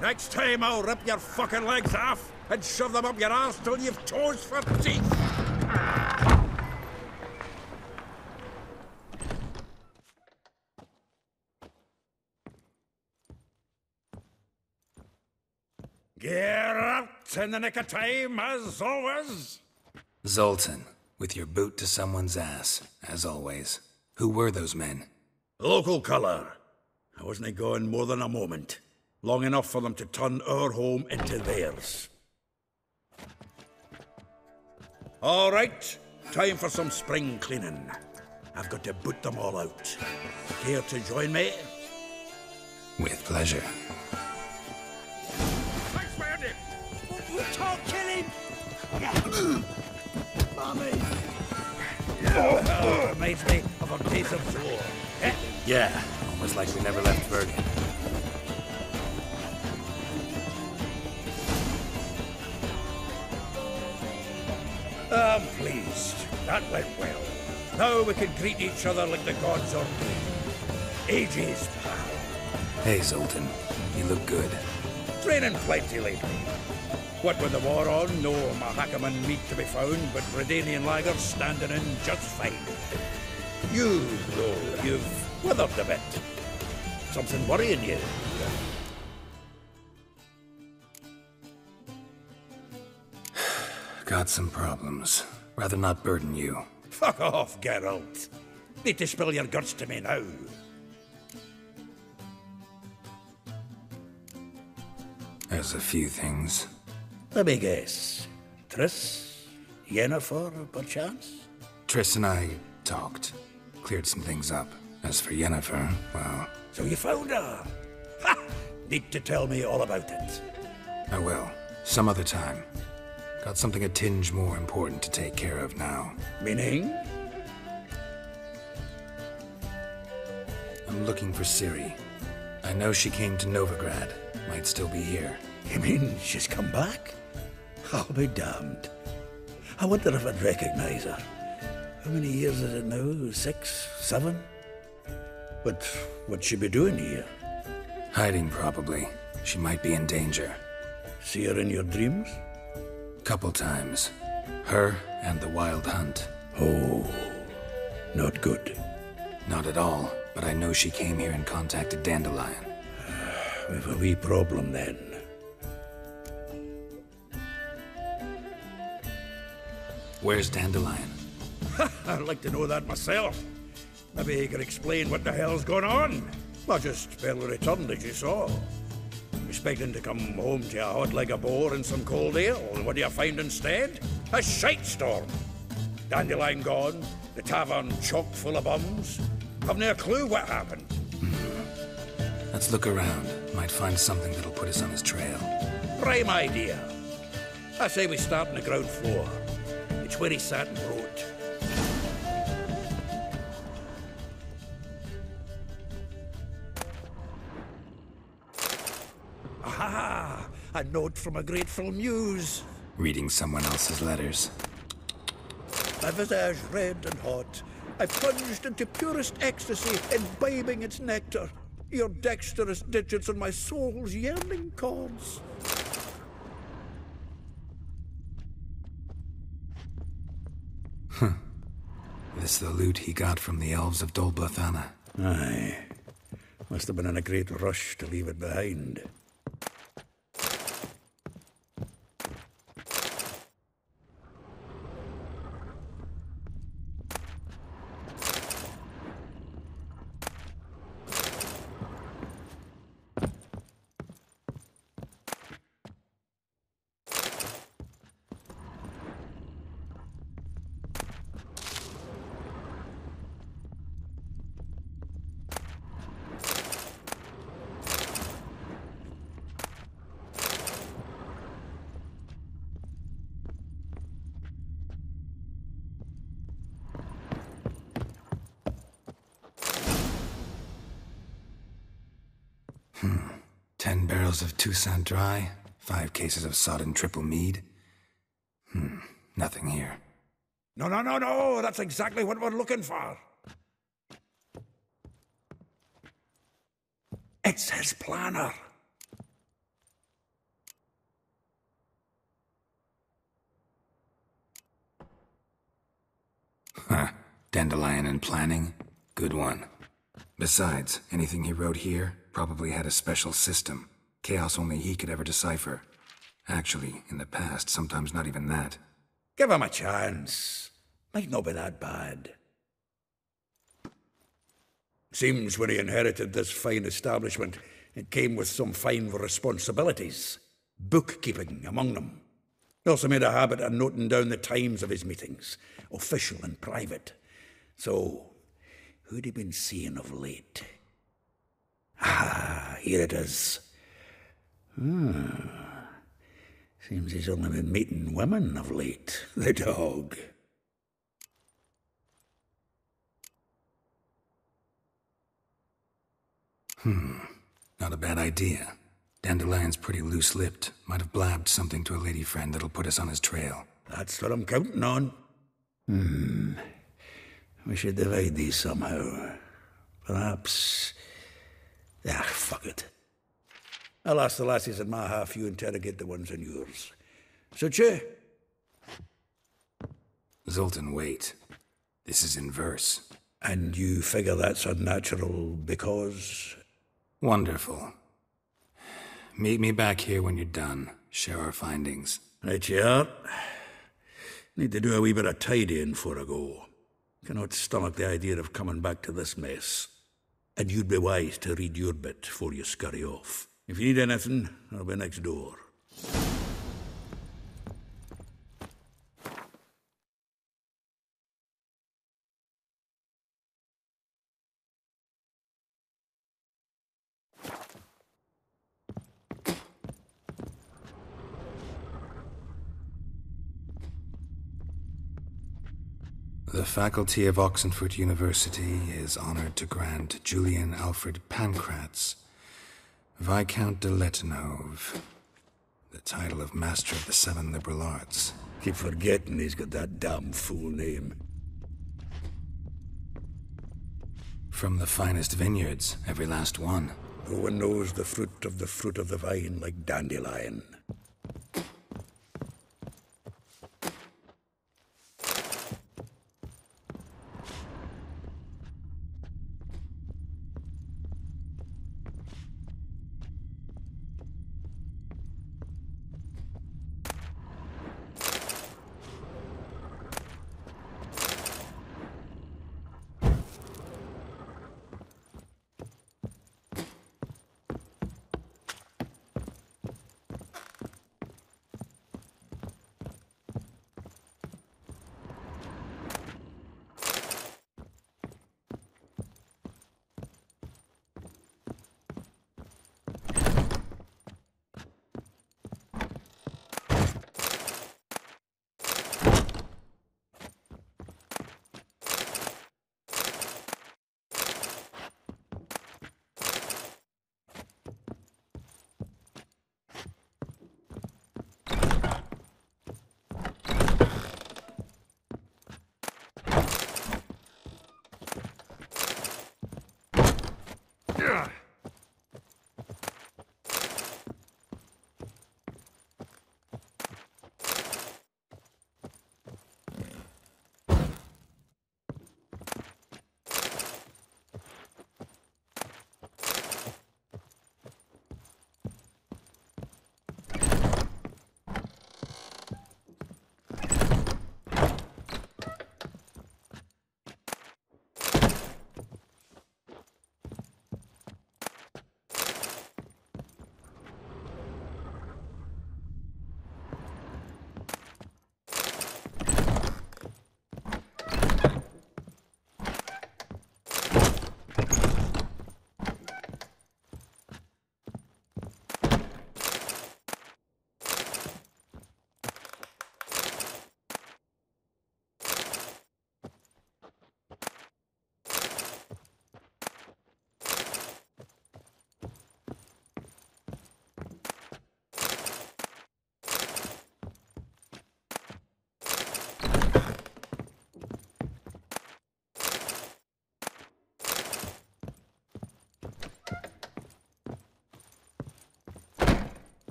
Next time I'll rip your fucking legs off and shove them up your arse till you've toes for teeth. Get out in the nick of time, as always. Zoltan, with your boot to someone's ass, as always. Who were those men? Local colour. I wasn't gone more than a moment. Long enough for them to turn our home into theirs. All right, time for some spring cleaning. I've got to boot them all out. Care to join me? With pleasure. Thanks, Mandy! We can't kill him! Mommy! Oh, reminds me of our days of war. Eh? Yeah, almost like we never left Bergen. I'm pleased. That went well. Now we can greet each other like the gods ordained. Ages, pal. Hey, Zoltan. You look good. Training plenty lately. What with the war on, no Mahakaman meat to be found, but Redanian lagers standing in just fine. You, though, you've withered a bit. Something worrying you? Got some problems. Rather not burden you. Fuck off, Geralt. Need to spill your guts to me now. There's a few things. Let me guess. Triss? Yennefer, perchance? Triss and I talked. Cleared some things up. As for Yennefer, well... So you found her? Ha! Need to tell me all about it. I will. Some other time. Got something a tinge more important to take care of now. Meaning? I'm looking for Ciri. I know she came to Novigrad. Might still be here. You mean she's come back? I'll be damned. I wonder if I'd recognize her. How many years is it now? 6? 7? But what'd she be doing here? Hiding, probably. She might be in danger. See her in your dreams? Couple times. Her and the Wild Hunt. Oh, not good. Not at all, but I know she came here and contacted Dandelion. We've a wee problem then. Where's Dandelion? I'd like to know that myself. Maybe he could explain what the hell's going on. Not just barely returned, as you saw. Expecting to come home to a hot leg of boar and some cold ale, and what do you find instead? A shite storm. Dandelion gone, the tavern chock full of bums. Have no clue what happened. Let's look around. Might find something that'll put us on his trail. Prime idea. I say we start on the ground floor. It's where he sat and wrote. Aha! A note from a grateful muse. Reading someone else's letters. My visage red and hot. I plunged into purest ecstasy, imbibing its nectar. Your dexterous digits on my soul's yearning chords. This the loot he got from the elves of Dol Blathanna. Aye. Must have been in a great rush to leave it behind. Hmm. 10 barrels of Toussaint Dry, 5 cases of sodden triple mead. Nothing here. No, that's exactly what we're looking for. It's his planner. Huh. Dandelion and planning? Good one. Besides, anything he wrote here probably had a special system. Chaos only he could ever decipher. Actually, in the past, sometimes not even that. Give him a chance. Might not be that bad. Seems when he inherited this fine establishment, it came with some fine responsibilities. Bookkeeping among them. He also made a habit of noting down the times of his meetings, official and private. So, who'd he been seeing of late? Ah, here it is. Seems he's only been meeting women of late. The dog. Not a bad idea. Dandelion's pretty loose-lipped. Might have blabbed something to a lady friend that'll put us on his trail. That's what I'm counting on. We should divide these somehow. Perhaps... fuck it. I'll ask the lassies in my half, you interrogate the ones in yours. Suit you? Zoltan, wait. This is in verse. And you figure that's unnatural because... Wonderful. Meet me back here when you're done. Share our findings. Right you are. Need to do a wee bit of tidying before I go. Cannot stomach the idea of coming back to this mess. And you'd be wise to read your bit before you scurry off. If you need anything, I'll be next door. The faculty of Oxenford University is honored to grant Julian Alfred Pancratz, Viscount de Letenhove, the title of Master of the Seven Liberal Arts. Keep forgetting he's got that damn fool name. From the finest vineyards, every last one. No one knows the fruit of the vine like Dandelion.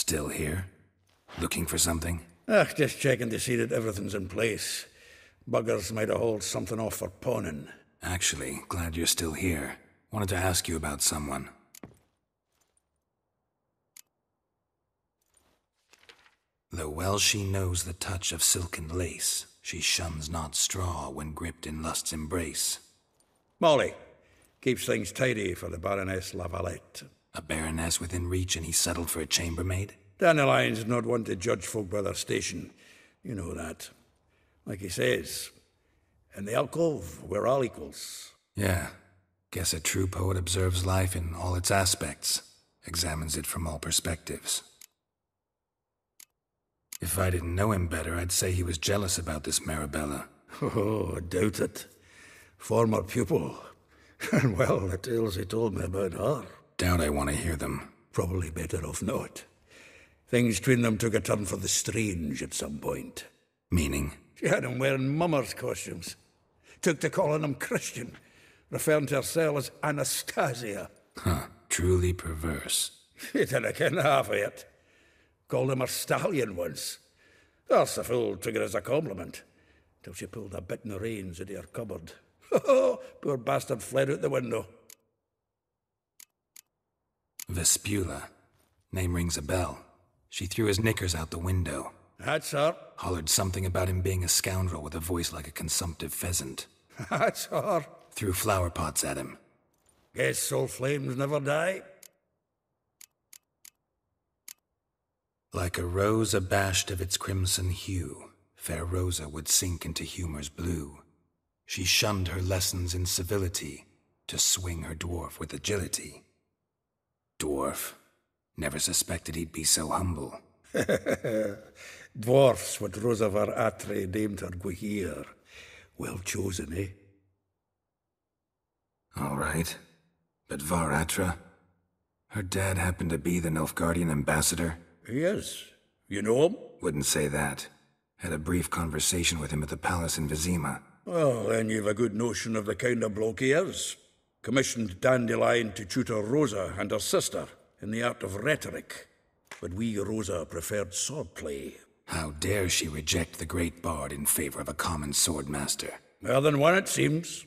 Still here? Looking for something? Just checking to see that everything's in place. Buggers might have hauled something off for pawning. Actually, glad you're still here. Wanted to ask you about someone. Though well she knows the touch of silken lace, she shuns not straw when gripped in lust's embrace. Molly keeps things tidy for the Baroness Lavalette. A baroness within reach and he settled for a chambermaid? Dandelion's not one to judge folk by their station. You know that. Like he says, in the alcove, we're all equals. Yeah. Guess a true poet observes life in all its aspects, examines it from all perspectives. If I didn't know him better, I'd say he was jealous about this Marabella. Oh, I doubt it. Former pupil. And well, the tales he told me about her. Doubt I want to hear them. Probably better off not. Things between them took a turn for the strange at some point. Meaning? She had him wearing mummers' costumes. Took to calling him Christian, referring to herself as Anastasia. Huh, truly perverse. He didn't ken half of it. Called him her stallion once. That's the fool took it as a compliment, till she pulled a bit in the reins out of her cupboard. Oh, poor bastard fled out the window. Vespula. Name rings a bell. She threw his knickers out the window. That's her. Hollered something about him being a scoundrel with a voice like a consumptive pheasant. That's her. Threw flower pots at him. Guess soul flames never die. Like a rose abashed of its crimson hue, fair Rosa would sink into humor's blue. She shunned her lessons in civility, to swing her dwarf with agility. Dwarf. Never suspected he'd be so humble. Dwarfs what Rosa var Atre named her Guihir. Well chosen, eh? All right. But Var Atra? Her dad happened to be the Nilfgaardian ambassador? He is. You know him? Wouldn't say that. Had a brief conversation with him at the palace in Vizima. Well, then you've a good notion of the kind of bloke he is. Commissioned Dandelion to tutor Rosa and her sister in the art of rhetoric. But we, Rosa, preferred swordplay. How dare she reject the great bard in favor of a common swordmaster? More than one, it seems.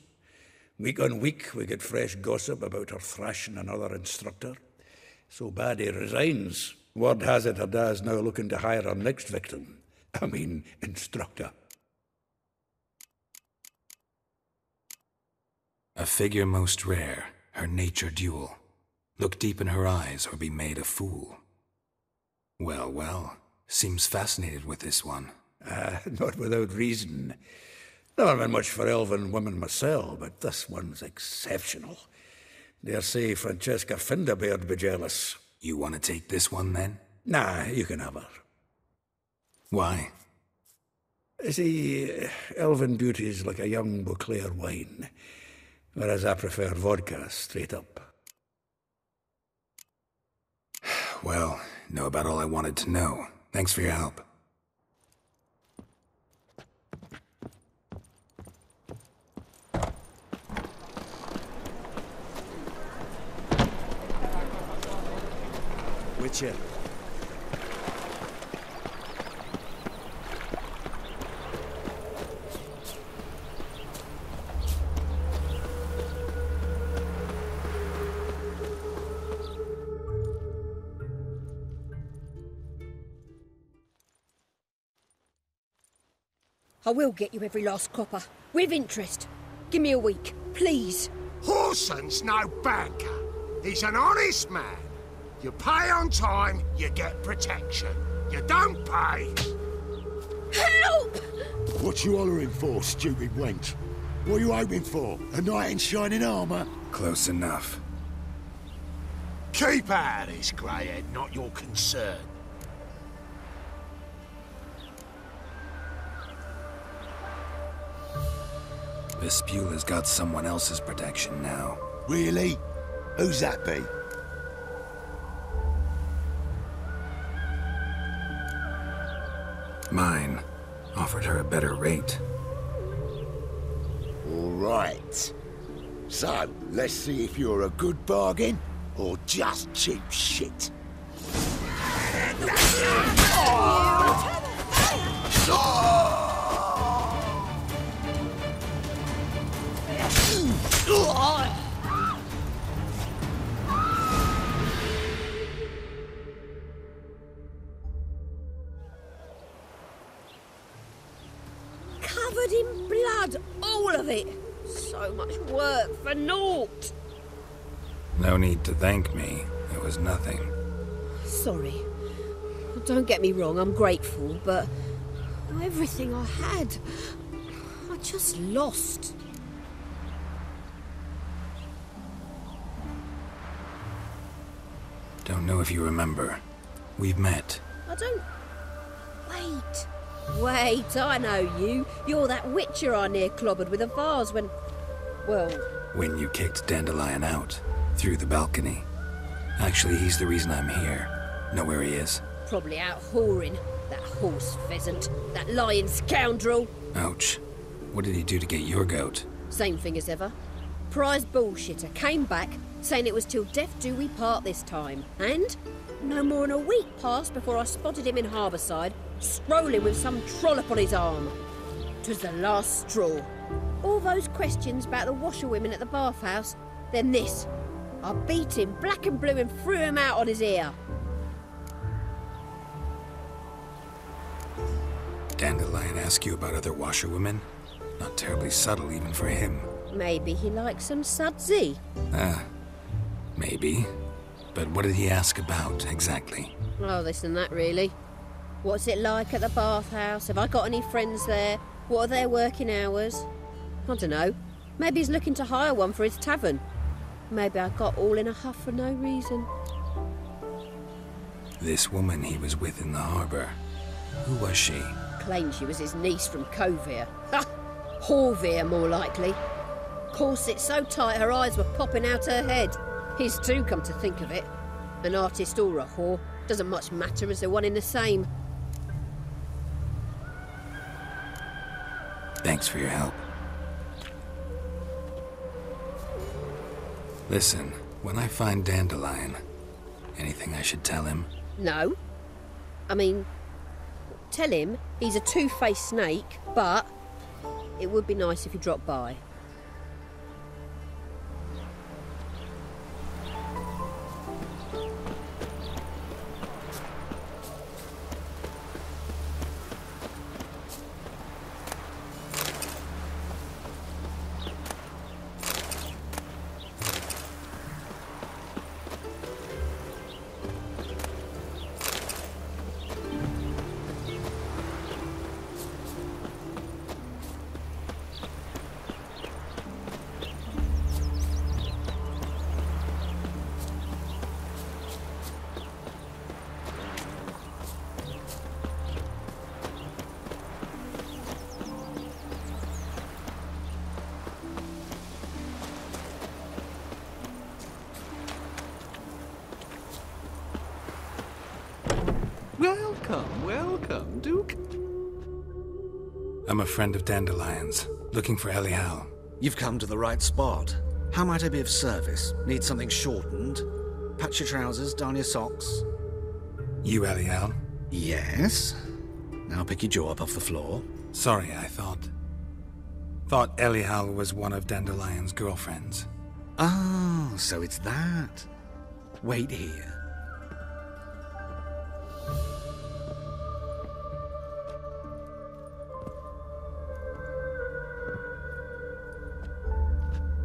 Week on week, we get fresh gossip about her thrashing another instructor. So bad he resigns. Word has it her dad's now looking to hire her next victim. I mean, instructor. A figure most rare, her nature dual. Look deep in her eyes or be made a fool. Well, well, seems fascinated with this one. Not without reason. Never been much for elven women myself, but this one's exceptional. Dare say Francesca Finderbeard be jealous. You want to take this one, then? Nah, you can have her. Why? See, elven beauty's like a young Beauclair wine, whereas I prefer vodka straight up. Well, know about all I wanted to know. Thanks for your help. Witcher. I will get you every last copper, with interest. Give me a week, please. Horson's no banker. He's an honest man. You pay on time, you get protection. You don't pay... Help! What you hollering for, stupid wench? What are you hoping for? A knight in shining armour? Close enough. Keep out of this, greyhead, not your concern. Vespula's got someone else's protection now. Really? Who's that be? Mine. Offered her a better rate. All right. So, let's see if you're a good bargain or just cheap shit. Covered in blood, all of it. So much work for naught. No need to thank me. It was nothing. Sorry. Don't get me wrong, I'm grateful, but everything I had, I just lost. Don't know if you remember. We've met. I don't... Wait, I know you. You're that witcher I near clobbered with a vase when... Well... When you kicked Dandelion out, through the balcony. Actually, he's the reason I'm here. Know where he is? Probably out whoring. That horse pheasant. That lying scoundrel. Ouch. What did he do to get your goat? Same thing as ever. Prize bullshitter came back, saying it was till death do we part this time. And no more than a week passed before I spotted him in Harbourside, strolling with some trollop on his arm. 'Twas the last straw. All those questions about the washerwomen at the bathhouse, then this. I beat him black and blue and threw him out on his ear. Dandelion ask you about other washerwomen? Not terribly subtle even for him. Maybe he likes some sudsy. Maybe. But what did he ask about, exactly? Oh, this and that, really. What's it like at the bathhouse? Have I got any friends there? What are their working hours? I don't know. Maybe he's looking to hire one for his tavern. Maybe I got all in a huff for no reason. This woman he was with in the harbour. Who was she? Claimed she was his niece from Covere. Ha! Horvere, more likely. Corset so tight her eyes were popping out her head. His too, come to think of it. An artist or a whore. Doesn't much matter as they're one in the same. Thanks for your help. Listen, when I find Dandelion, anything I should tell him? No. I mean, tell him he's a two-faced snake, but it would be nice if he dropped by. Welcome, Duke. I'm a friend of Dandelion's, looking for Elial. You've come to the right spot. How might I be of service? Need something shortened? Patch your trousers, darn your socks? You Elial? Yes. Now pick your jaw up off the floor. Sorry, I thought Elial was one of Dandelion's girlfriends. Oh, so it's that. Wait here.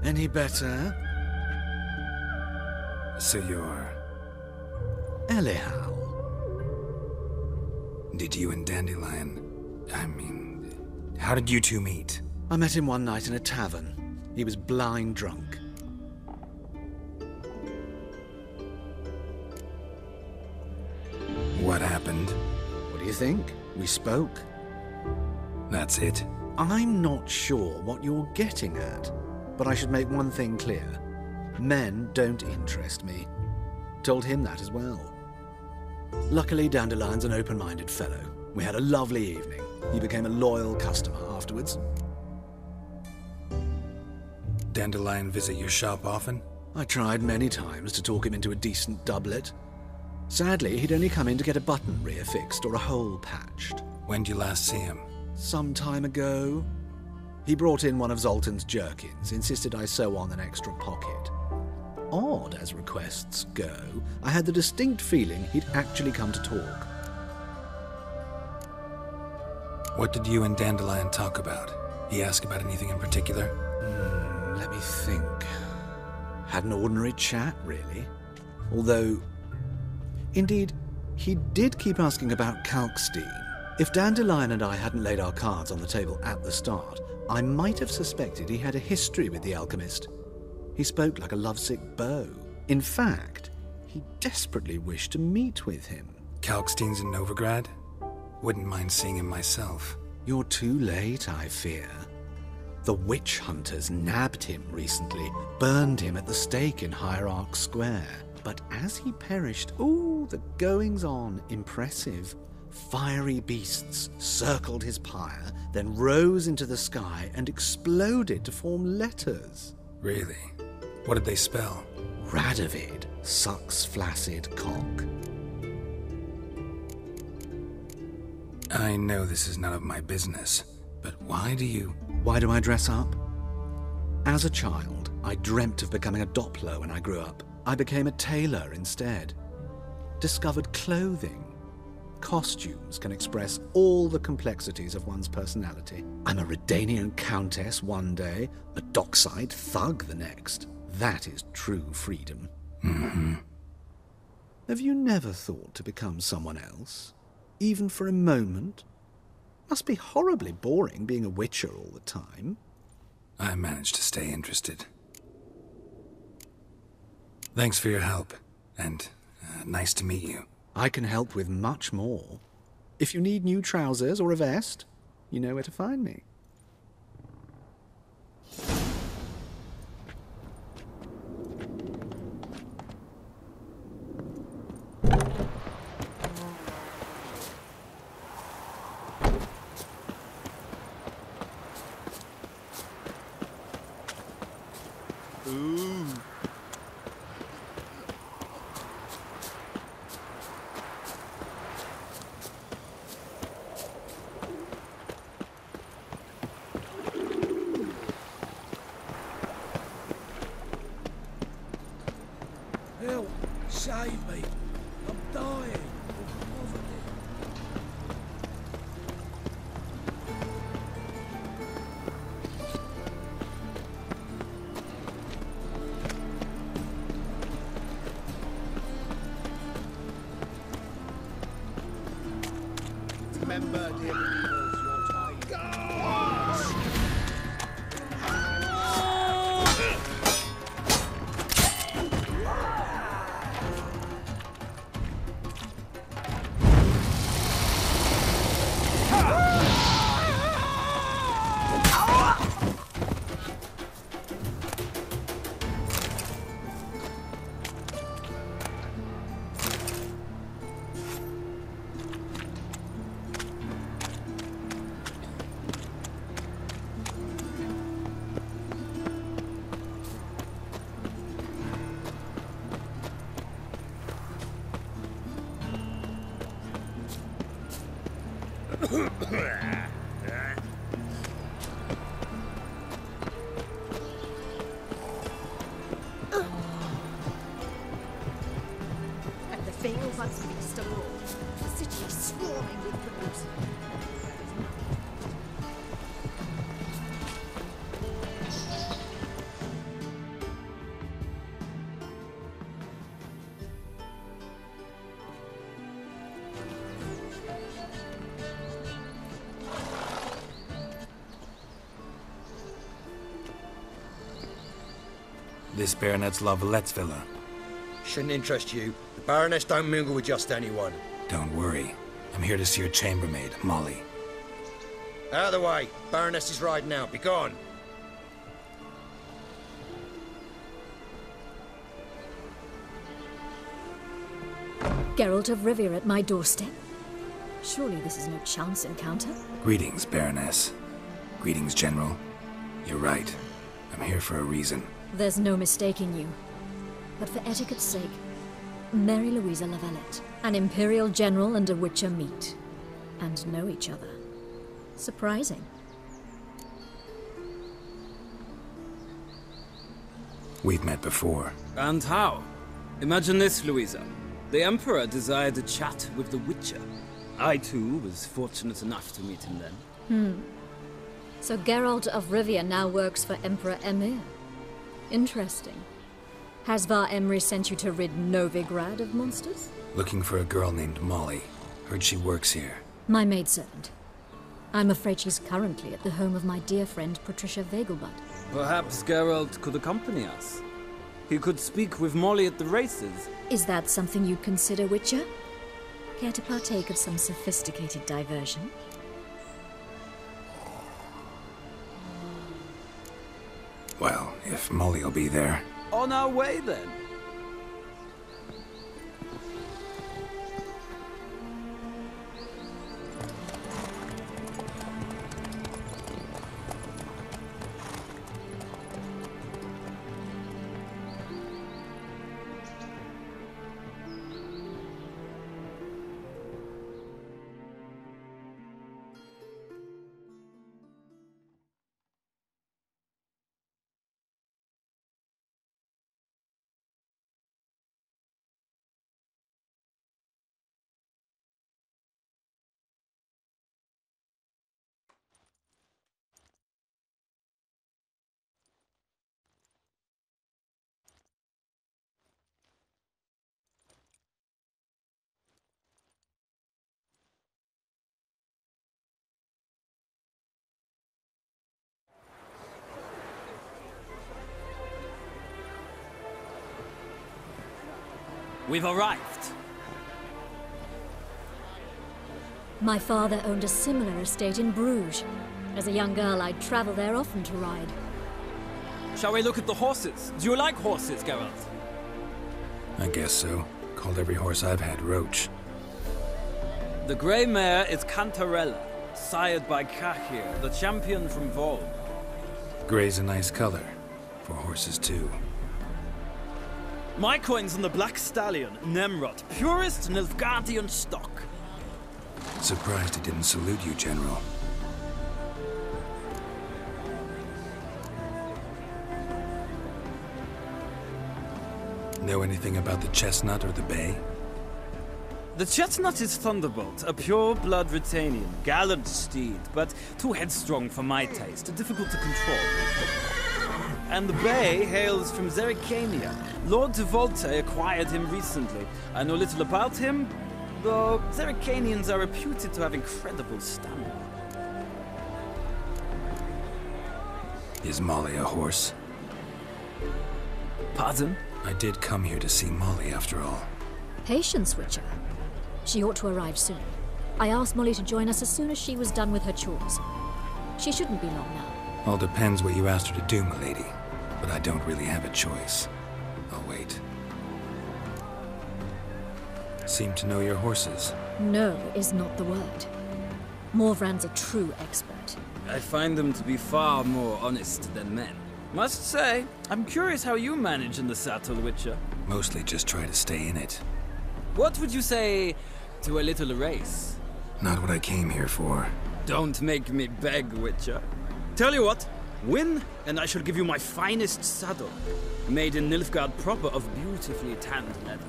Any better? So you're... Elial. Did you and Dandelion... how did you two meet? I met him one night in a tavern. He was blind drunk. What happened? What do you think? We spoke. That's it? I'm not sure what you're getting at, but I should make one thing clear. Men don't interest me. Told him that as well. Luckily, Dandelion's an open-minded fellow. We had a lovely evening. He became a loyal customer afterwards. Dandelion visit your shop often? I tried many times to talk him into a decent doublet. Sadly, he'd only come in to get a button reaffixed or a hole patched. When did you last see him? Some time ago. He brought in one of Zoltan's jerkins, insisted I sew on an extra pocket. Odd as requests go, I had the distinct feeling he'd actually come to talk. What did you and Dandelion talk about? He asked about anything in particular? Let me think. Had an ordinary chat, really. Although, indeed, he did keep asking about Kalkstein. If Dandelion and I hadn't laid our cards on the table at the start, I might have suspected he had a history with the alchemist. He spoke like a lovesick beau. In fact, he desperately wished to meet with him. Kalkstein's in Novigrad? Wouldn't mind seeing him myself. You're too late, I fear. The witch hunters nabbed him recently, burned him at the stake in Hierarch Square. But as he perished, the goings-on, impressive. Fiery beasts circled his pyre, then rose into the sky and exploded to form letters. Really? What did they spell? Radovid, sucks flaccid cock. I know this is none of my business, but why do I dress up? As a child, I dreamt of becoming a Doppler when I grew up. I became a tailor instead. Discovered clothing. Costumes can express all the complexities of one's personality. I'm a Redanian countess one day, a dockside thug the next. That is true freedom. Mm-hmm. Have you never thought to become someone else? Even for a moment? Must be horribly boring being a witcher all the time. I managed to stay interested. Thanks for your help, and nice to meet you. I can help with much more. If you need new trousers or a vest, you know where to find me. Help! Save me! I'm dying of poverty. Remember, dear peoples, your time. And the field must be still all. The city is swarming with criminals. This Baronet's La Vallette's villa. Shouldn't interest you. The Baroness don't mingle with just anyone. Don't worry. I'm here to see your chambermaid, Molly. Out of the way. Baroness is riding out. Be gone. Geralt of Rivia at my doorstep. Surely this is no chance encounter. Greetings, Baroness. Greetings, General. You're right. I'm here for a reason. There's no mistaking you. But for etiquette's sake, Mary Louisa Lavalette. An Imperial General and a Witcher meet. And know each other. Surprising. We've met before. And how? Imagine this, Louisa. The Emperor desired a chat with the Witcher. I, too, was fortunate enough to meet him then. So Geralt of Rivia now works for Emperor Emir. Interesting. Has Var Emry sent you to rid Novigrad of monsters? Looking for a girl named Molly. Heard she works here. My maidservant. I'm afraid she's currently at the home of my dear friend Patricia Vegelbud. Perhaps Geralt could accompany us. He could speak with Molly at the races. Is that something you'd consider, Witcher? Care to partake of some sophisticated diversion? Well, if Molly'll be there. On our way, then. We've arrived. My father owned a similar estate in Bruges. As a young girl, I'd travel there often to ride. Shall we look at the horses? Do you like horses, Geralt? I guess so. Called every horse I've had Roach. The grey mare is Cantarella, sired by Cahir, the champion from Vol. Grey's a nice color. For horses, too. My coin's on the Black Stallion, Nemrod, purest Nilfgaardian stock. Surprised it didn't salute you, General. Know anything about the Chestnut or the Bay? The Chestnut is Thunderbolt, a pure-blood Britannian, gallant steed, but too headstrong for my taste, difficult to control. And the Bay hails from Zerrikania. Lord de Volte acquired him recently. I know little about him, though Zerrikanians are reputed to have incredible stamina. Is Molly a horse? Pardon? I did come here to see Molly, after all. Patience, Witcher. She ought to arrive soon. I asked Molly to join us as soon as she was done with her chores. She shouldn't be long now. All depends what you asked her to do, milady. But I don't really have a choice. I'll wait. Seem to know your horses. No is not the word. Morvran's a true expert. I find them to be far more honest than men. Must say, I'm curious how you manage in the saddle, Witcher. Mostly just try to stay in it. What would you say to a little race? Not what I came here for. Don't make me beg, Witcher. Tell you what, win, and I shall give you my finest saddle. Made in Nilfgaard proper of beautifully tanned leather.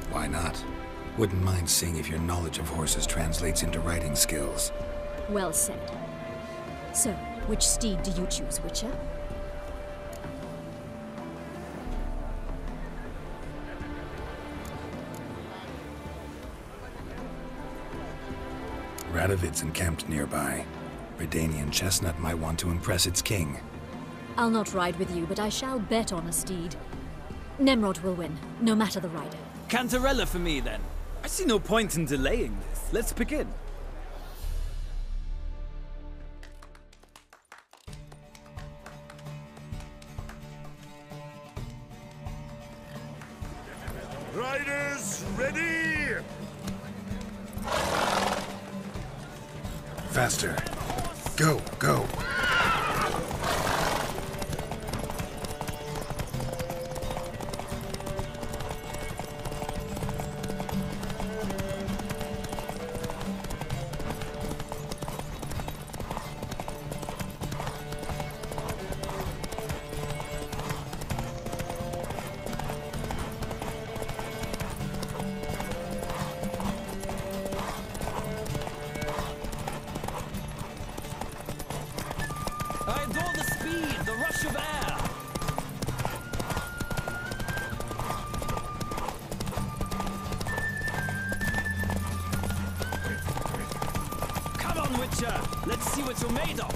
Why not? Wouldn't mind seeing if your knowledge of horses translates into riding skills. Well said. So, which steed do you choose, Witcher? Radovid's encamped nearby. Redanian Chestnut might want to impress its king. I'll not ride with you, but I shall bet on a steed. Nemrod will win, no matter the rider. Cantarella for me, then. I see no point in delaying this. Let's begin. Riders, ready! Faster. Go, go. the rush of air! Come on, Witcher! Let's see what you're made of!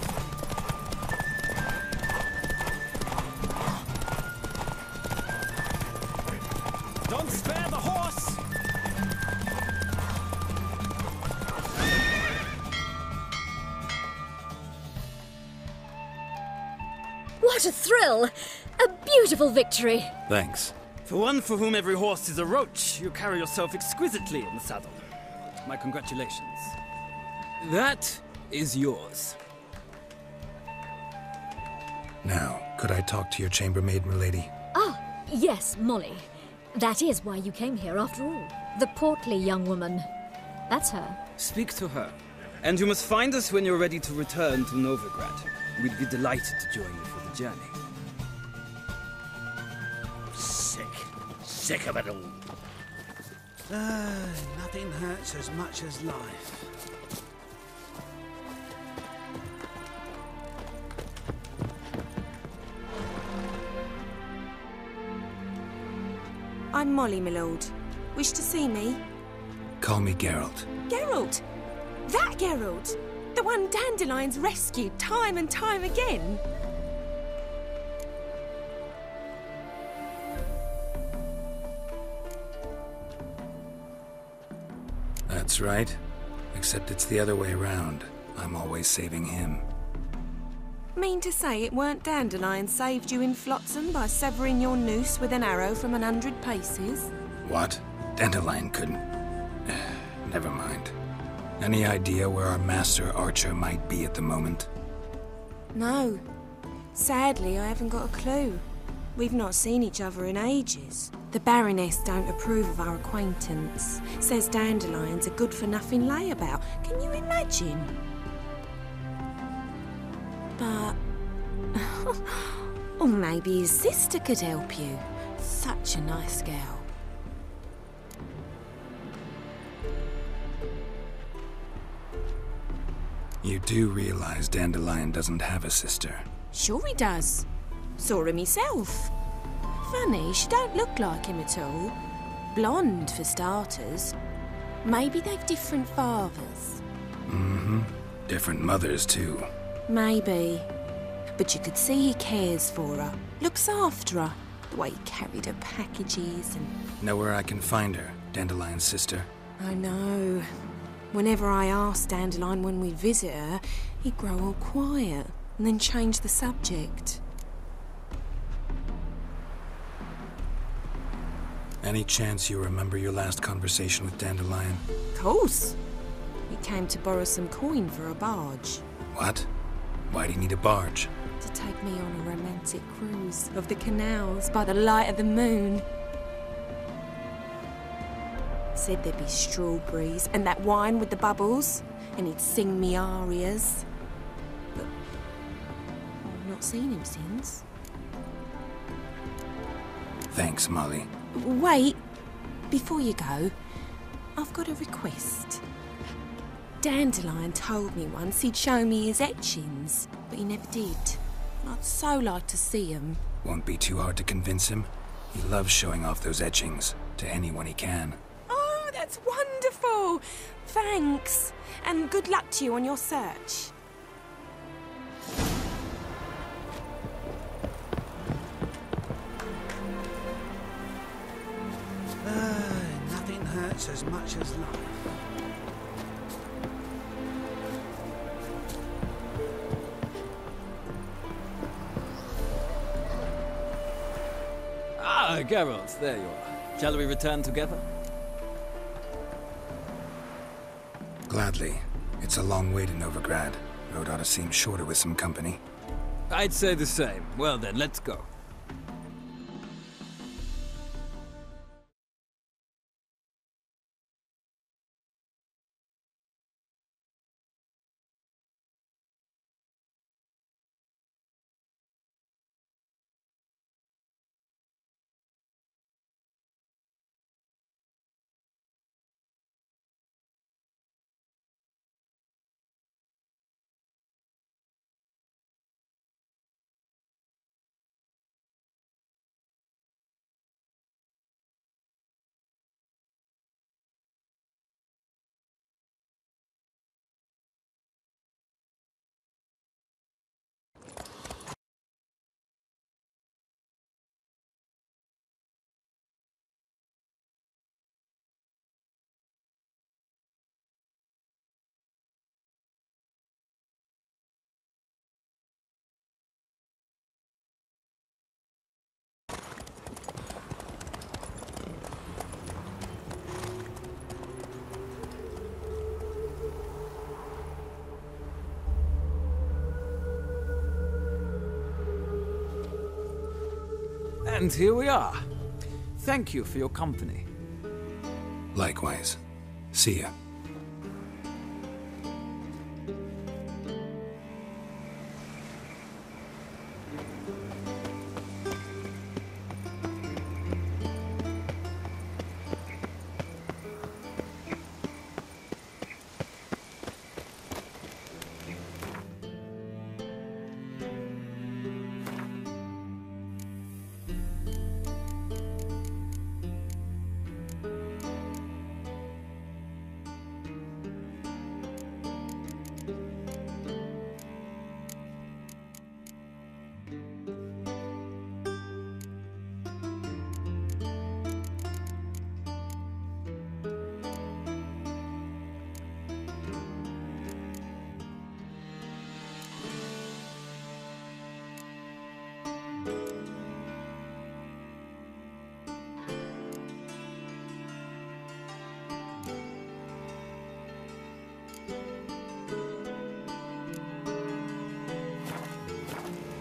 Don't spare the horse! What a thrill! A beautiful victory! Thanks. For one for whom every horse is a roach, you carry yourself exquisitely in the saddle. My congratulations. That is yours. Now, could I talk to your chambermaid, milady? Ah, yes, Molly. That is why you came here after all. The portly young woman. That's her. Speak to her. And you must find us when you're ready to return to Novigrad. We'd be delighted to join you for the journey. Sick of it all. Nothing hurts as much as life. I'm Molly, my lord. Wish to see me? Call me Geralt. Geralt! That Geralt! The one Dandelion's rescued time and time again! That's right. Except it's the other way around. I'm always saving him. Mean to say it weren't Dandelion saved you in Flotsam by severing your noose with an arrow from 100 paces? What? Dandelion couldn't... Never mind. Any idea where our master archer might be at the moment? No. Sadly, I haven't got a clue. We've not seen each other in ages. The Baroness don't approve of our acquaintance. Says Dandelion's a good-for-nothing layabout. Can you imagine? But... or maybe his sister could help you. Such a nice girl. You do realize Dandelion doesn't have a sister? Sure he does. Saw him myself. Funny, she don't look like him at all. Blonde, for starters. Maybe they've different fathers. Mm-hmm. Different mothers, too. Maybe. But you could see he cares for her. Looks after her. The way he carried her packages and... Know where I can find her, Dandelion's sister? I know. Whenever I asked Dandelion when we'd visit her, he'd grow all quiet and then change the subject. Any chance you remember your last conversation with Dandelion? Of course. He came to borrow some coin for a barge. What? Why do you need a barge? To take me on a romantic cruise of the canals by the light of the moon. Said there'd be strawberries and that wine with the bubbles, and he'd sing me arias. But I've not seen him since. Thanks, Molly. Wait, before you go, I've got a request. Dandelion told me once he'd show me his etchings, but he never did. I'd so like to see them. Won't be too hard to convince him. He loves showing off those etchings to anyone he can. Oh, that's wonderful! Thanks, and good luck to you on your search. Nothing hurts as much as life. Ah, Geralt, there you are. Shall we return together? Gladly. It's a long way to Novigrad. Road ought to seem shorter with some company. I'd say the same. Well then, let's go. And here we are. Thank you for your company. Likewise. See ya.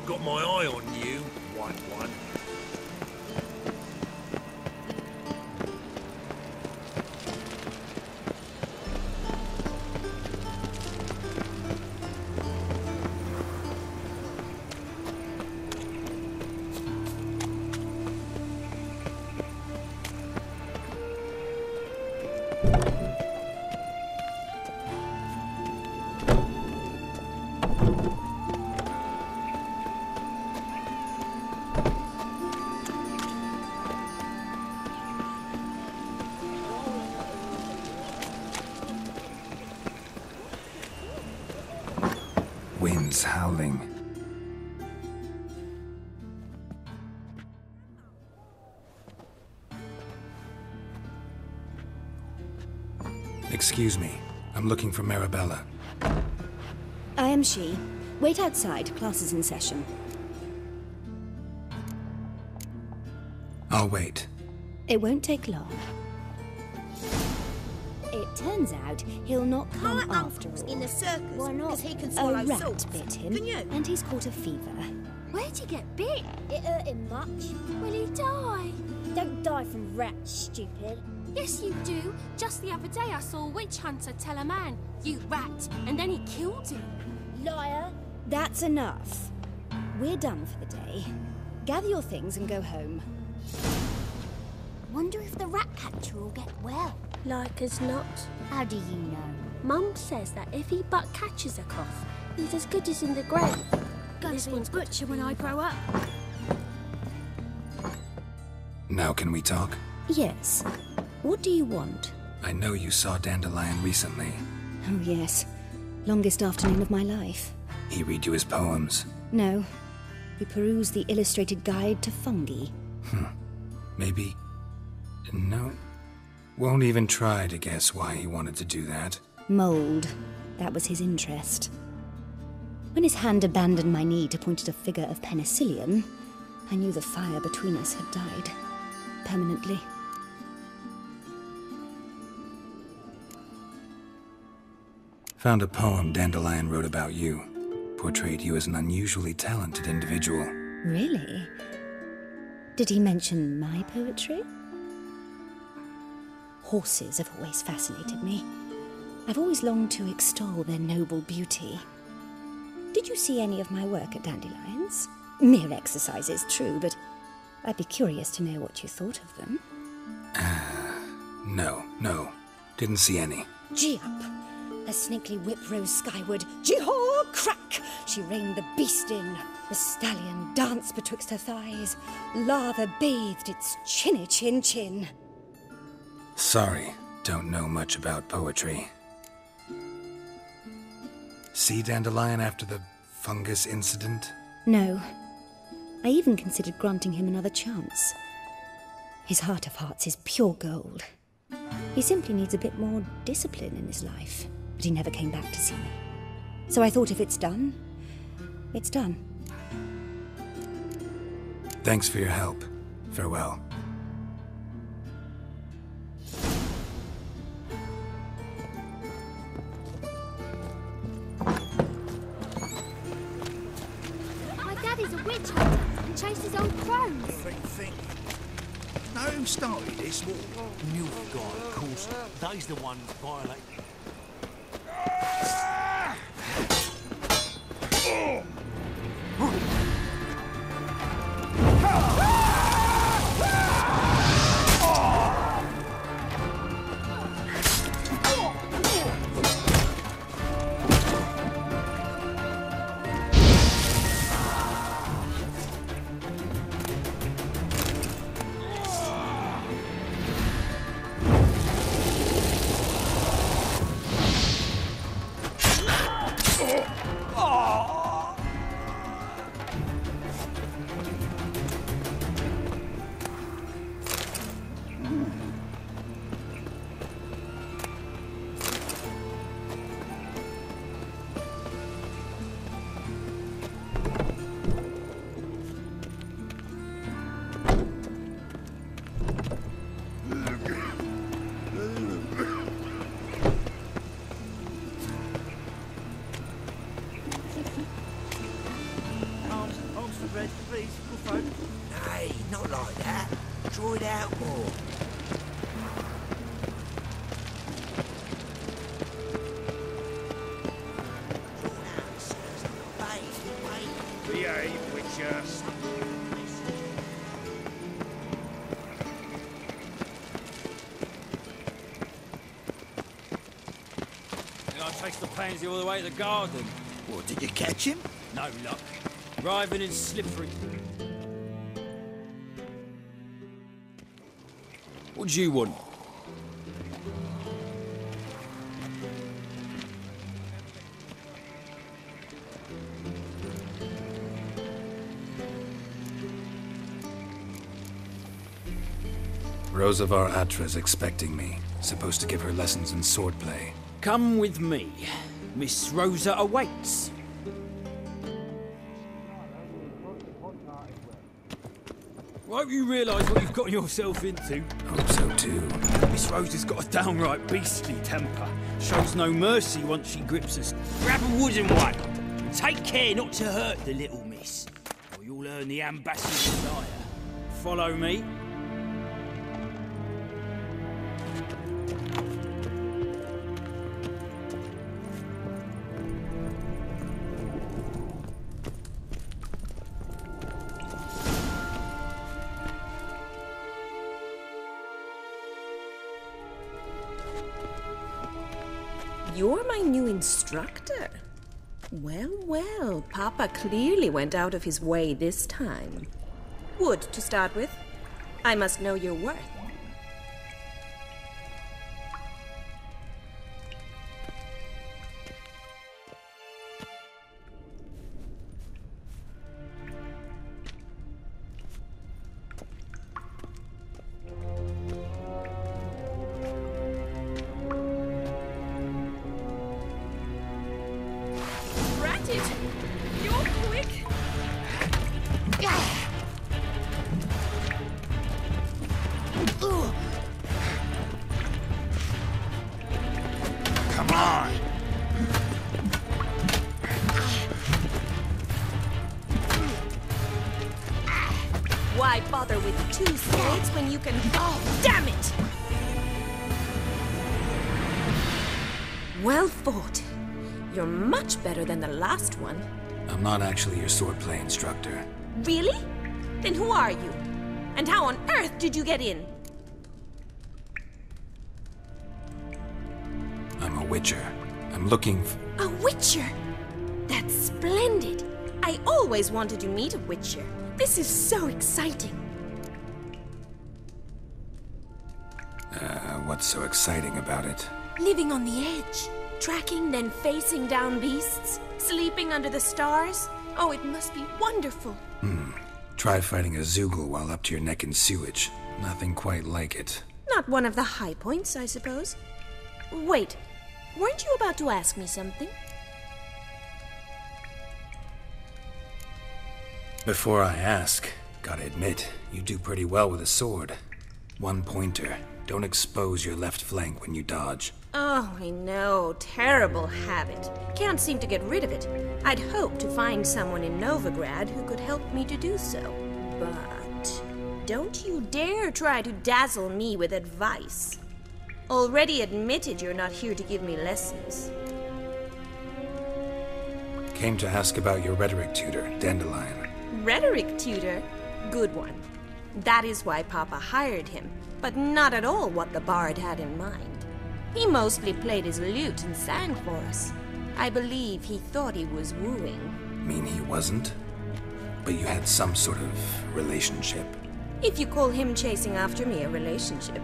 Got my eye on you, white one. Winds howling. Excuse me. I'm looking for Marabella. I am she. Wait outside. Class is in session. I'll wait. It won't take long. It turns out he'll not come My after uncle's all. in the circus. Why not? Because he can A swallow rat salt. bit him, Can you? and he's caught a fever. Where'd he get bit? It hurt him much. Will he die? Don't die from rats, stupid. Yes, you do. Just the other day I saw a witch hunter tell a man, "You rat," and then he killed him. Liar. That's enough. We're done for the day. Gather your things and go home. Wonder if the rat catcher will get well. Like as not. How do you know? Mum says that if he but catches a cough, he's as good as in the grave. Gonna be a butcher when I grow up. Now can we talk? Yes. What do you want? I know you saw Dandelion recently. Oh, yes. Longest afternoon of my life. He read you his poems. No. We perused the illustrated guide to fungi. Maybe... No. Won't even try to guess why he wanted to do that. Mold. That was his interest. When his hand abandoned my knee to point at a figure of penicillium, I knew the fire between us had died. Permanently. Found a poem Dandelion wrote about you. Portrayed you as an unusually talented individual. Really? Did he mention my poetry? Horses have always fascinated me. I've always longed to extol their noble beauty. Did you see any of my work at Dandelions? Mere exercises, true, but I'd be curious to know what you thought of them. No. Didn't see any. Gee up! A snakely whip rose skyward. Gee-haw! Crack! She reined the beast in. The stallion danced betwixt her thighs. Lather bathed its chinny chin. Sorry, don't know much about poetry. See Dandelion after the fungus incident? No. I even considered granting him another chance. His heart of hearts is pure gold. He simply needs a bit more discipline in his life. But he never came back to see me. So I thought if it's done, it's done. Thanks for your help. Farewell. My daddy's a witch hunter, and chase his old crows. Think. Know who started this war? Nilfgaard, of course. They's the one violating. Nay, not like that. Draw it out more. Behave, Witcher. I chased the pansy all the way to the garden. What, did you catch him? No luck. Driving in slippery. What do you want? Rosa var Atra's expecting me. Supposed to give her lessons in swordplay. Come with me. Miss Rosa awaits. Won't you realise what you've got yourself into? Hope so too. Miss Rosa's got a downright beastly temper. Shows no mercy once she grips us. Grab a wooden one. And take care not to hurt the little miss, or you'll earn the ambassador's desire. Follow me. You're my new instructor. Well, well, Papa clearly went out of his way this time. Wood, to start with. I must know your worth. You're quick! Come on! Why bother with two spades when you can... Oh, damn it! Well fought. You're much better than the last one. I'm not actually your swordplay instructor. Really? Then who are you? And how on earth did you get in? I'm a witcher. I'm looking for... A witcher? That's splendid. I always wanted to meet a witcher. This is so exciting. What's so exciting about it? Living on the edge. Tracking, then facing down beasts. Sleeping under the stars. Oh, it must be wonderful. Try fighting a Zoogle while up to your neck in sewage. Nothing quite like it. Not one of the high points, I suppose. Wait, weren't you about to ask me something? Before I ask, gotta admit, you do pretty well with a sword. One pointer. Don't expose your left flank when you dodge. Oh, I know. Terrible habit. Can't seem to get rid of it. I'd hoped to find someone in Novigrad who could help me to do so. But don't you dare try to dazzle me with advice. Already admitted you're not here to give me lessons. Came to ask about your rhetoric tutor, Dandelion. Rhetoric tutor? Good one. That is why Papa hired him, but not at all what the bard had in mind. He mostly played his lute and sang for us. I believe he thought he was wooing. Mean he wasn't? But you had some sort of relationship. If you call him chasing after me a relationship.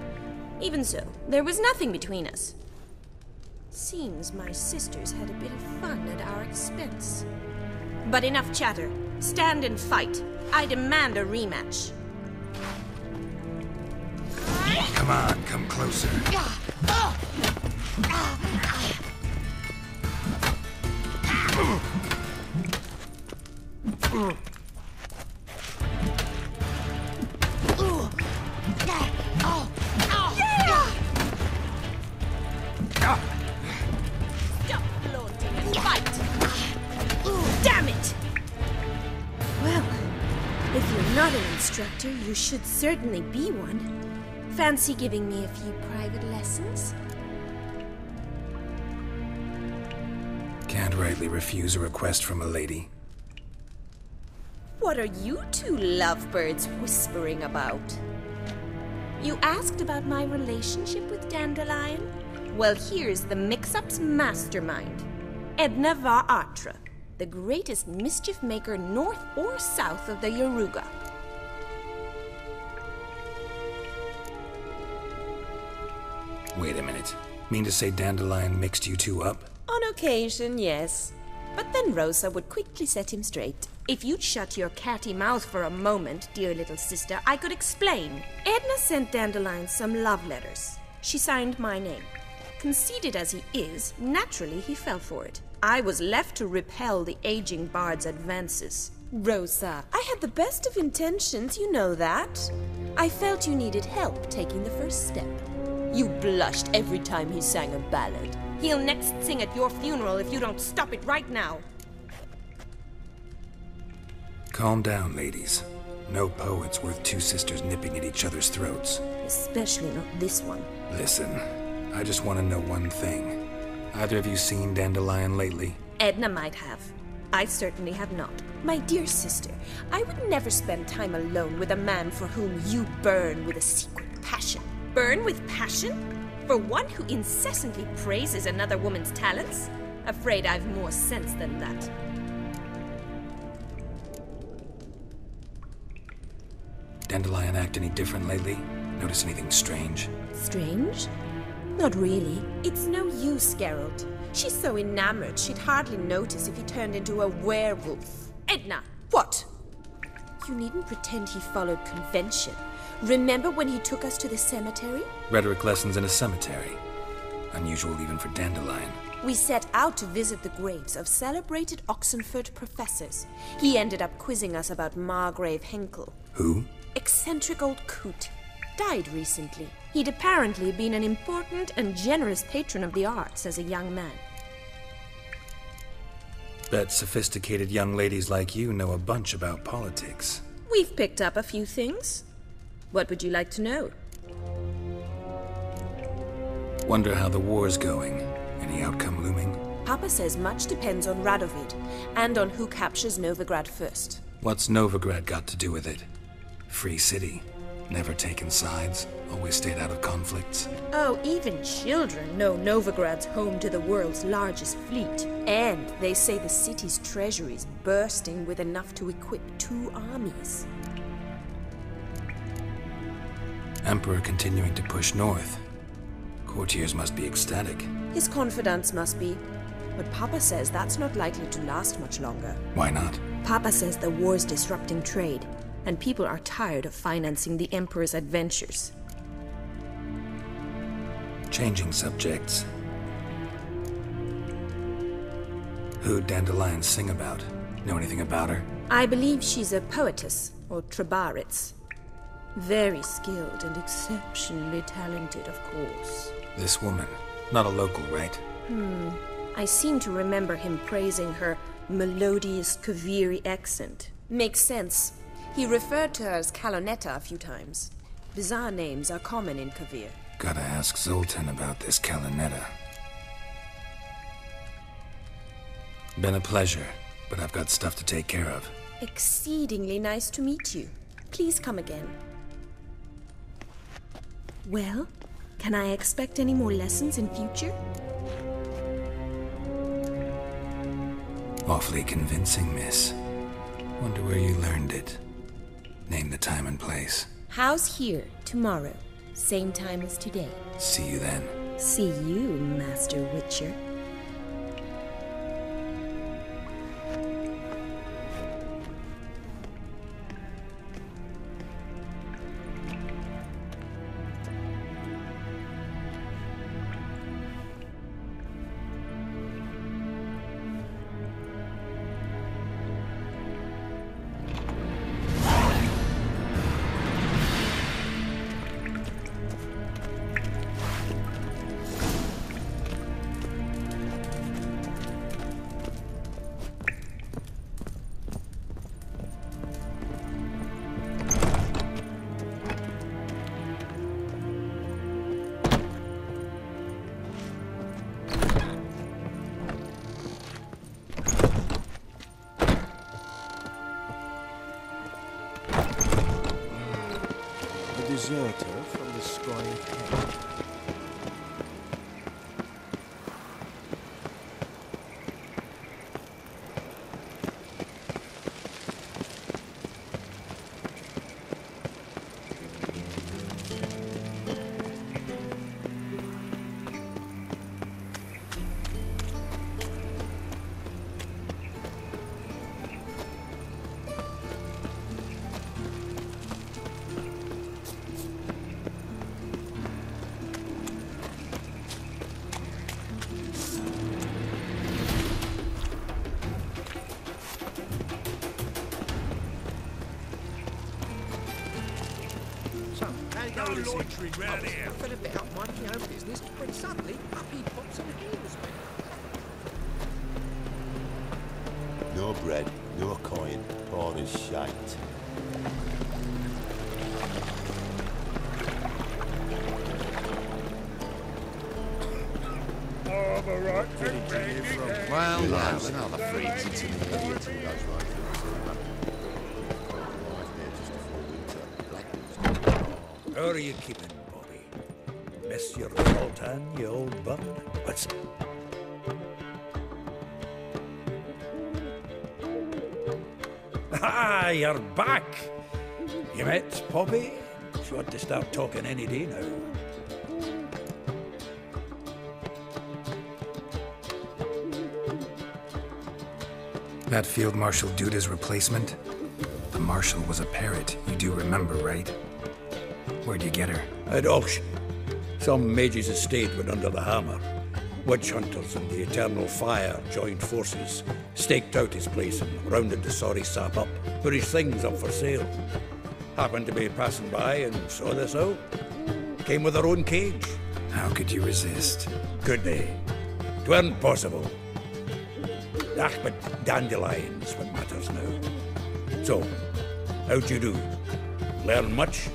Even so, there was nothing between us. Seems my sisters had a bit of fun at our expense. But enough chatter. Stand and fight. I demand a rematch. Come on, come closer. Stop flaunting and fight! Damn it! Well, if you're not an instructor, you should certainly be one. Fancy giving me a few private lessons? Can't rightly refuse a request from a lady. What are you two lovebirds whispering about? You asked about my relationship with Dandelion? Well, here's the mix-up's mastermind. Edna var-Atra, the greatest mischief maker north or south of the Yaruga. Wait a minute. Mean to say Dandelion mixed you two up? On occasion, yes. But then Rosa would quickly set him straight. If you'd shut your catty mouth for a moment, dear little sister, I could explain. Edna sent Dandelion some love letters. She signed my name. Conceited as he is, naturally he fell for it. I was left to repel the aging bard's advances. Rosa, I had the best of intentions, you know that. I felt you needed help taking the first step. You blushed every time he sang a ballad. He'll next sing at your funeral if you don't stop it right now. Calm down, ladies. No poet's worth two sisters nipping at each other's throats. Especially not this one. Listen, I just want to know one thing. Either of you seen Dandelion lately? Edna might have. I certainly have not. My dear sister, I would never spend time alone with a man for whom you burn with a secret passion. Burn with passion? For one who incessantly praises another woman's talents? Afraid I've more sense than that. Dandelion act any different lately? Notice anything strange? Strange? Not really. It's no use, Geralt. She's so enamored she'd hardly notice if he turned into a werewolf. Edna! What? You needn't pretend he followed convention. Remember when he took us to the cemetery? Rhetoric lessons in a cemetery. Unusual even for Dandelion. We set out to visit the graves of celebrated Oxenford professors. He ended up quizzing us about Margrave Henkel. Who? Eccentric old coot. Died recently. He'd apparently been an important and generous patron of the arts as a young man. Bet sophisticated young ladies like you know a bunch about politics. We've picked up a few things. What would you like to know? Wonder how the war's going. Any outcome looming? Papa says much depends on Radovid, and on who captures Novigrad first. What's Novigrad got to do with it? Free city. Never taken sides. Always stayed out of conflicts. Oh, even children know Novigrad's home to the world's largest fleet. And they say the city's treasury's bursting with enough to equip 2 armies. Emperor continuing to push north. Courtiers must be ecstatic. His confidants must be. But Papa says that's not likely to last much longer. Why not? Papa says the war's disrupting trade, and people are tired of financing the Emperor's adventures. Changing subjects. Who'd Dandelion sing about? Know anything about her? I believe she's a poetess, or Trebaritz. Very skilled and exceptionally talented, of course. This woman. Not a local, right? I seem to remember him praising her melodious Kaviri accent. Makes sense. He referred to her as Calonetta a few times. Bizarre names are common in Kavir. Gotta ask Zoltan about this Calonetta. Been a pleasure, but I've got stuff to take care of. Exceedingly nice to meet you. Please come again. Well, can I expect any more lessons in future? Awfully convincing, miss. Wonder where you learned it. Name the time and place. House here, tomorrow. Same time as today. See you then. See you, Master Witcher. Deserter from the Sky of Hell. No loitering round here. I fell a bit up minding my own business when suddenly up he pops and heals me. No bread, no coin, poor as shite. Oh, the right Well, now, another freaks into the idiot who goes right through How are you keeping, Bobby? Miss your Zoltan, you old bud? What's... Ah, you're back! You met Poppy? She ought to start talking any day now. That Field Marshal Duda's replacement? The Marshal was a parrot, you do remember, right? Where'd you get her? At auction. Some mage's estate went under the hammer. Witch hunters and the Eternal Fire joined forces, staked out his place and rounded the sorry sap up, put his things up for sale. Happened to be passing by and saw this out. Came with her own cage. How could you resist? Could they? 'Tweren't possible. Ah, but dandelions what matters now. So, how'd you do? Learn much?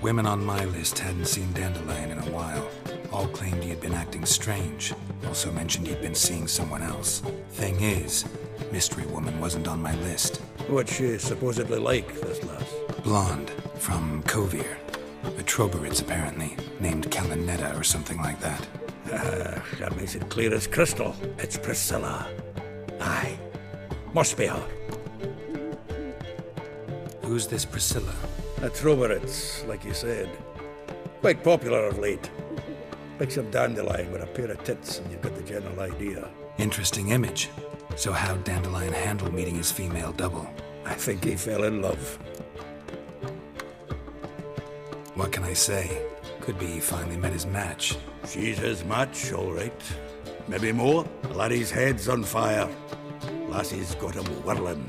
Women on my list hadn't seen Dandelion in a while. All claimed he had been acting strange. Also mentioned he'd been seeing someone else. Thing is, Mystery Woman wasn't on my list. What's she supposedly like, this lass? Blonde, from Kovir. A Troberitz, apparently, named Calonetta or something like that. That makes it clear as crystal. It's Priscilla. Aye. Must be her. Who's this Priscilla? A Troberitz, like you said. Quite popular of late. Picks up Dandelion with a pair of tits and you've got the general idea. Interesting image. So how'd Dandelion handle meeting his female double? I think he fell in love. What can I say? Could be he finally met his match. She's his match, all right. Maybe more. Laddie's head's on fire. Lassie's got him whirling.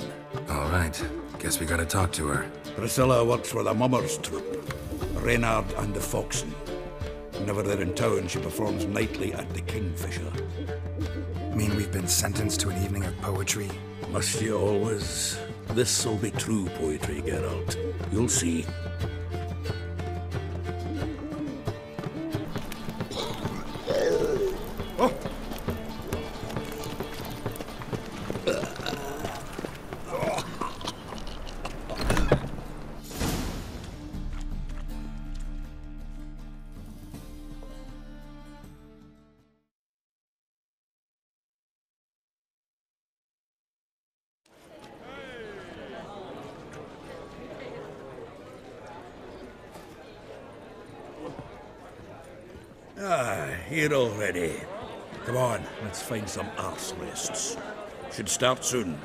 All right. Guess we gotta talk to her. Priscilla works for the Mummers troupe. Reynard and the Foxen. Whenever they're in town, she performs nightly at the Kingfisher. Mean we've been sentenced to an evening of poetry? Must you always? This'll be true poetry, Geralt. You'll see. Oh. Here already. Come on, let's find some arse rests. Should start soon.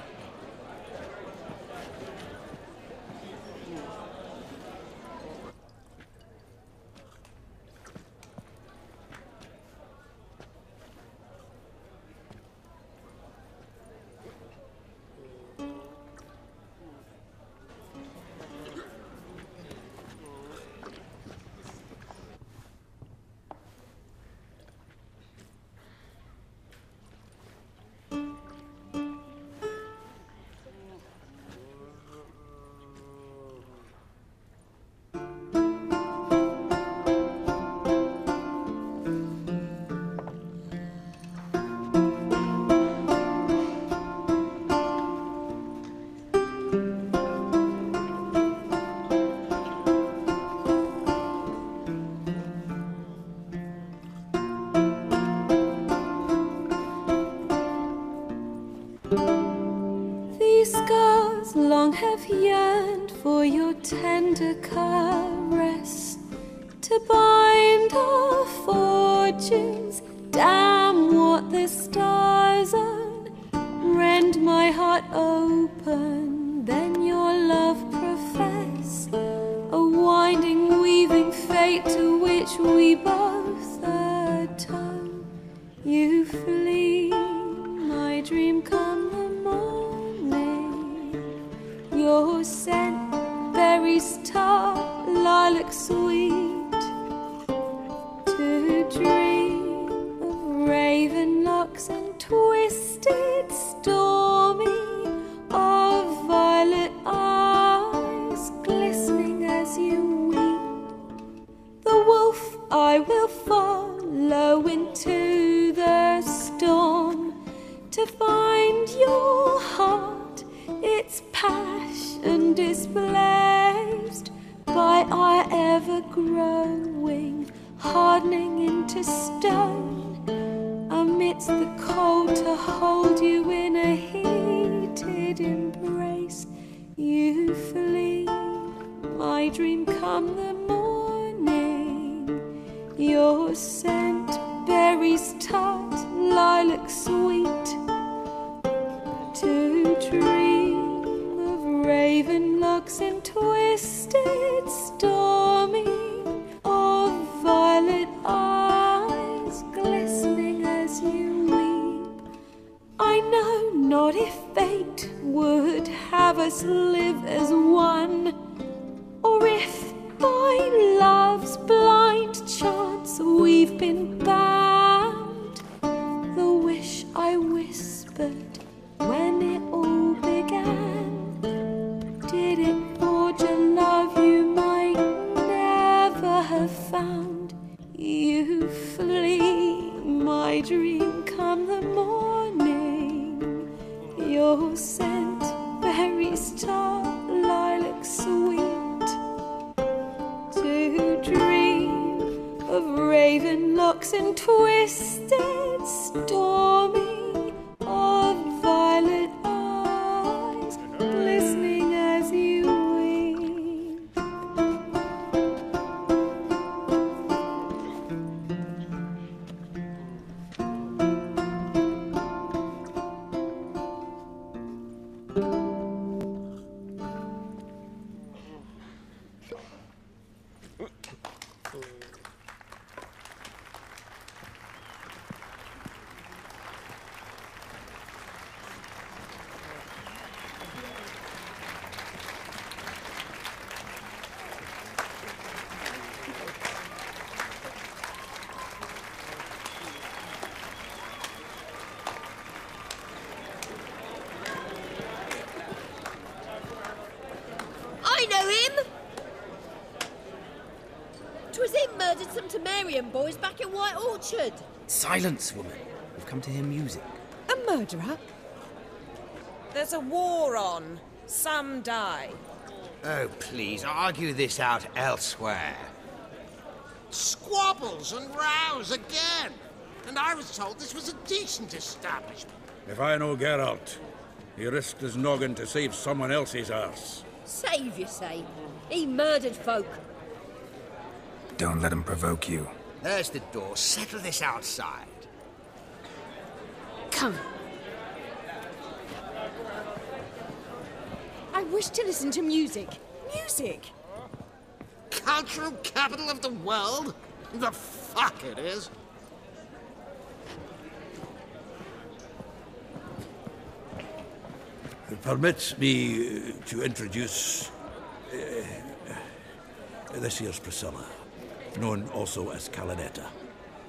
These scars long have yearned for your tender caress, to bind our fortunes. Damn what the stars own. Rend my heart open, then your love profess, a winding, weaving fate to which we both atone. You flee, my dream come the morning. Your scent, berries tart, lilac sweet, to dream of raven locks and twisted, stormy, of violet eyes glistening as you weep. The wolf I will follow into the storm, to find your heart, its passion displaced by our ever-growing, hardening into stone, amidst the cold to hold you in a heated embrace. You flee, my dream come the morning. Your scent, berries tart, lilac sweet, to dream of raven locks and twisted, stormy, of violet eyes glistening as you weep. I know not if fate would have us live as one, or if by love's blind chance we've been bound. The wish I whispered when it all began, did it forge a love you might never have found? You flee, my dream come the morning. Your scent, berries tart, lilac sweet, to dream of raven locks and twisted, stormy, of violet eyes glistening as you weep. murdered some Temerian boys back in White Orchard. Silence, woman. We've come to hear music. A murderer? There's a war on. Some die. Oh, please, argue this out elsewhere. Squabbles and rows again. And I was told this was a decent establishment. If I know Geralt, he risked his noggin to save someone else's arse. Save, you say? He murdered folk. Don't let him provoke you. There's the door. Settle this outside. Come. I wish to listen to music. Music! Cultural capital of the world? The fuck it is. Permit me to introduce this here's Priscilla, known also as Calinetta.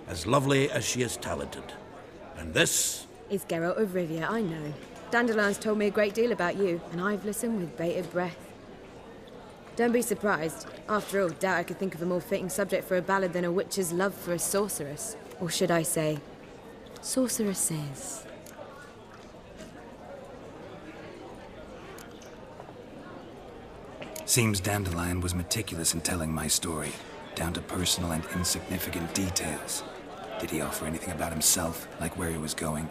As lovely as she is talented. And this is Geralt of Rivia, I know. Dandelion's told me a great deal about you, and I've listened with bated breath. Don't be surprised. After all, doubt I could think of a more fitting subject for a ballad than a witch's love for a sorceress. Or should I say, sorceresses. Seems Dandelion was meticulous in telling my story, down to personal and insignificant details. Did he offer anything about himself, like where he was going?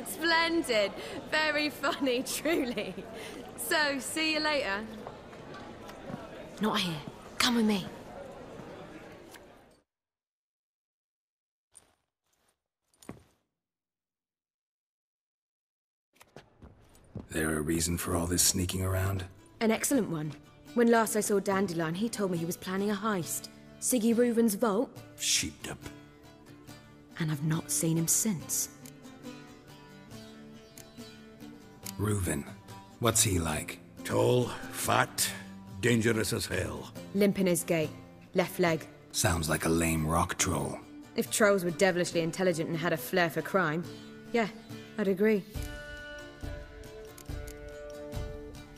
Splendid. Very funny, truly. So, see you later. Not here. Come with me. There a reason for all this sneaking around? An excellent one. When last I saw Dandelion, he told me he was planning a heist. Siggy Reuven's vault. sheepdip. And I've not seen him since. Reuven. What's he like? Tall, fat, dangerous as hell. Limp in his gait. Left leg. Sounds like a lame rock troll. If trolls were devilishly intelligent and had a flair for crime, yeah, I'd agree.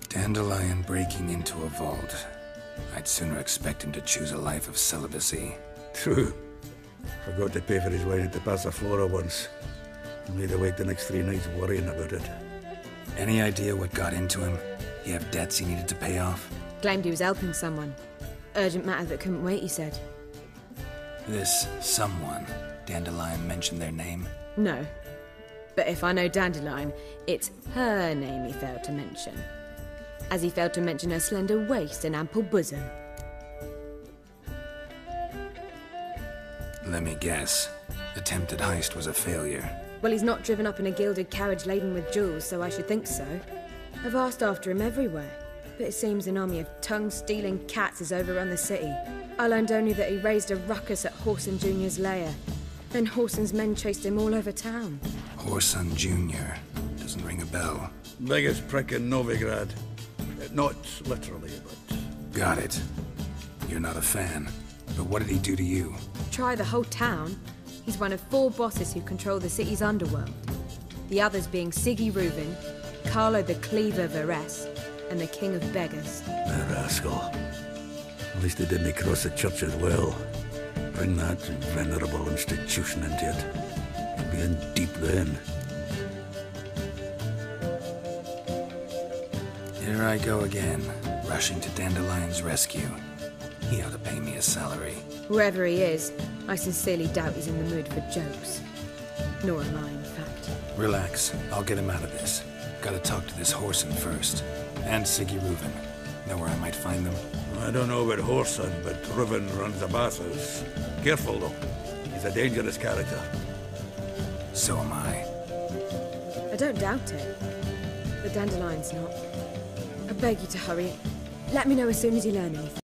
Dandelion breaking into a vault. I'd sooner expect him to choose a life of celibacy. True. Forgot to pay for his wine at the Passaflora once. Made awake the next 3 nights worrying about it. Any idea what got into him? He have debts he needed to pay off? Claimed he was helping someone. Urgent matter that couldn't wait, he said. This someone, Dandelion mentioned their name? No. But if I know Dandelion, it's her name he failed to mention. As he failed to mention her slender waist and ample bosom. Let me guess. Attempted heist was a failure. Well, he's not driven up in a gilded carriage laden with jewels, so I should think so. I've asked after him everywhere, but it seems an army of tongue-stealing cats has overrun the city. I learned only that he raised a ruckus at Whoreson Jr.'s lair. Then Whoreson's men chased him all over town. Whoreson Jr. Doesn't ring a bell. Biggest prick in Novigrad. Not literally, but... Got it. You're not a fan. But what did he do to you? Try the whole town. He's one of 4 bosses who control the city's underworld. The others being Siggy Reuven, Carlo the Cleaver Varese, and the King of Beggars. The rascal. At least he didn't cross the church as well. Bring that venerable institution into it. You'll be in deep then. Here I go again, rushing to Dandelion's rescue. He ought to pay me a salary. Whoever he is, I sincerely doubt he's in the mood for jokes. Nor am I, in fact. Relax, I'll get him out of this. Gotta talk to this Whoreson first. And Siggy Reuven. Know where I might find them? I don't know about Whoreson, but Reuven runs a bathhouse. Careful, though. He's a dangerous character. So am I. I don't doubt it. But Dandelion's not. I beg you to hurry. Let me know as soon as you learn anything.